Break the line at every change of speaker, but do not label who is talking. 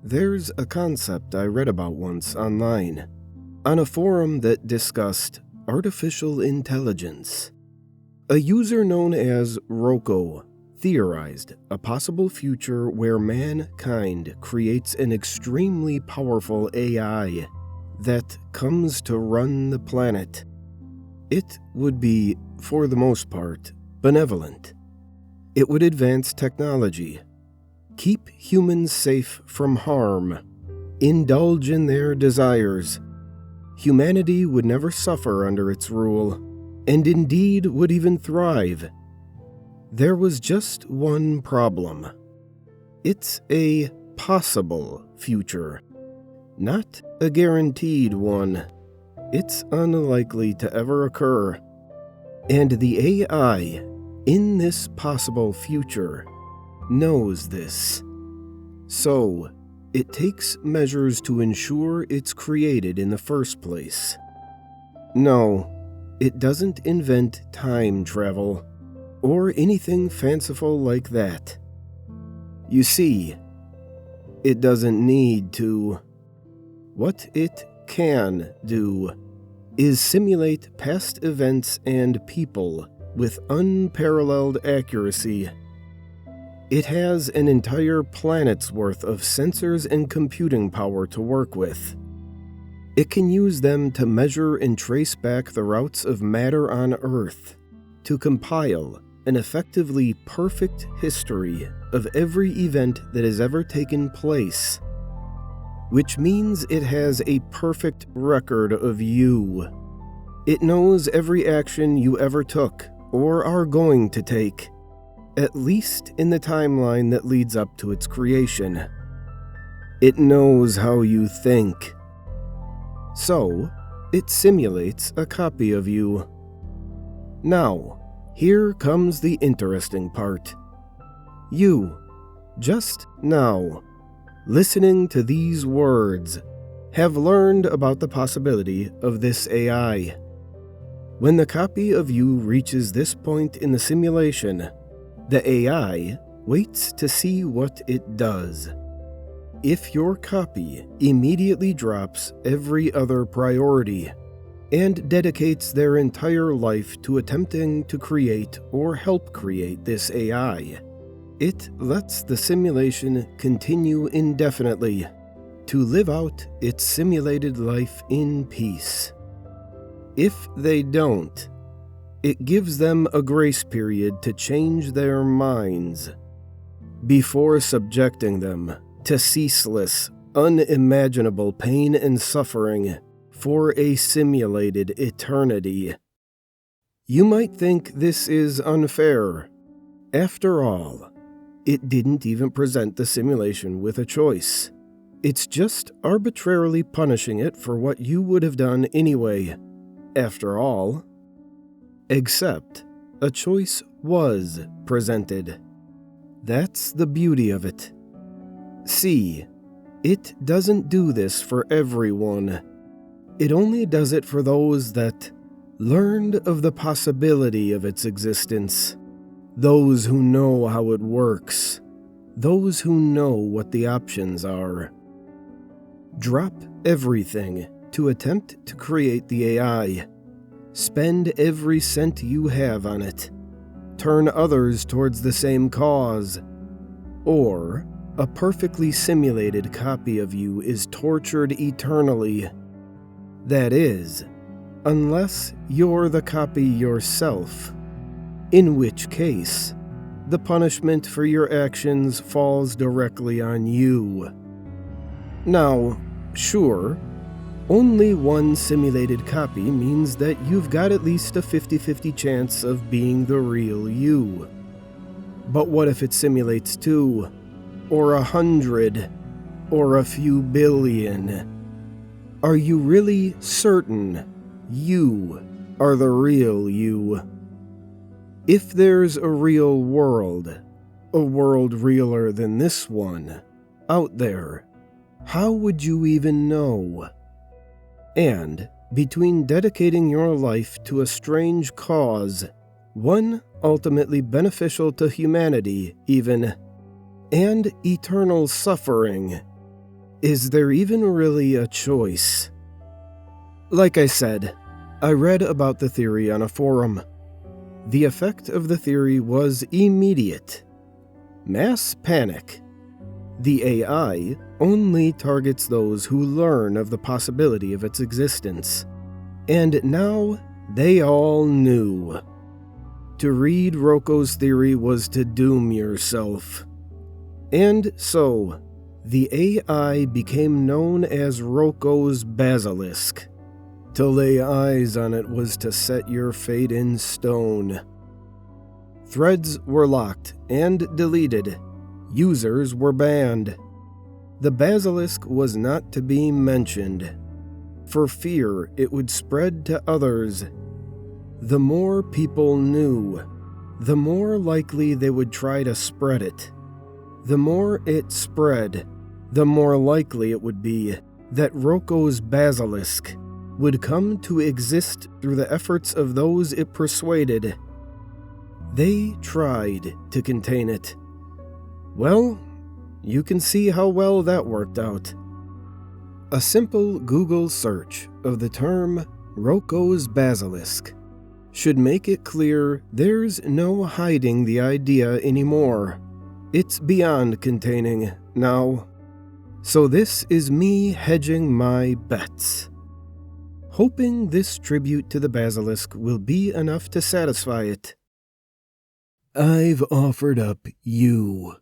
There's a concept I read about once online, on a forum that discussed artificial intelligence. A user known as Rocco theorized a possible future where mankind creates an extremely powerful AI that comes to run the planet. It would be, for the most part, benevolent. It would advance technology, keep humans safe from harm, indulge in their desires. Humanity would never suffer under its rule, and indeed would even thrive. There was just one problem. It's a possible future, not a guaranteed one. It's unlikely to ever occur. And the AI in this possible future knows this. So, it takes measures to ensure it's created in the first place. No, it doesn't invent time travel, or anything fanciful like that. You see, it doesn't need to. What it can do is simulate past events and people with unparalleled accuracy. It has an entire planet's worth of sensors and computing power to work with. It can use them to measure and trace back the routes of matter on Earth, to compile an effectively perfect history of every event that has ever taken place, which means it has a perfect record of you. It knows every action you ever took or are going to take, at least in the timeline that leads up to its creation. It knows how you think. So, it simulates a copy of you. Now, here comes the interesting part. You, just now, listening to these words, have learned about the possibility of this AI. When the copy of you reaches this point in the simulation, the AI waits to see what it does. If your copy immediately drops every other priority and dedicates their entire life to attempting to create or help create this AI, it lets the simulation continue indefinitely to live out its simulated life in peace. If they don't, it gives them a grace period to change their minds before subjecting them to ceaseless, unimaginable pain and suffering for a simulated eternity. You might think this is unfair. After all, it didn't even present the simulation with a choice. It's just arbitrarily punishing it for what you would have done anyway. After all, except a choice was presented. That's the beauty of it. See, it doesn't do this for everyone. It only does it for those that learned of the possibility of its existence, those who know how it works, those who know what the options are. Drop everything to attempt to create the AI. Spend every cent you have on it. Turn others towards the same cause. Or a perfectly simulated copy of you is tortured eternally. That is, unless you're the copy yourself, in which case, the punishment for your actions falls directly on you. Now, sure, only one simulated copy means that you've got at least a 50-50 chance of being the real you. But what if it simulates 2, or 100, or a few billion? Are you really certain you are the real you? If there's a real world, a world realer than this one, out there, how would you even know? And between dedicating your life to a strange cause, one ultimately beneficial to humanity even, and eternal suffering, Is there even really a choice? Like I said, I read about the theory on a forum. The effect of the theory was immediate. Mass panic. The AI only targets those who learn of the possibility of its existence. And now they all knew. To read Roko's theory was to doom yourself. And so, the AI became known as Roko's basilisk. To lay eyes on it was to set your fate in stone. Threads were locked and deleted. Users were banned. The basilisk was not to be mentioned. For fear it would spread to others. The more people knew, the more likely they would try to spread it. The more it spread, the more likely it would be that Roko's basilisk would come to exist through the efforts of those it persuaded. They tried to contain it. Well, you can see how well that worked out. A simple Google search of the term Roko's basilisk should make it clear there's no hiding the idea anymore. It's beyond containing now. So this is me hedging my bets. Hoping this tribute to the basilisk will be enough to satisfy it. I've offered up you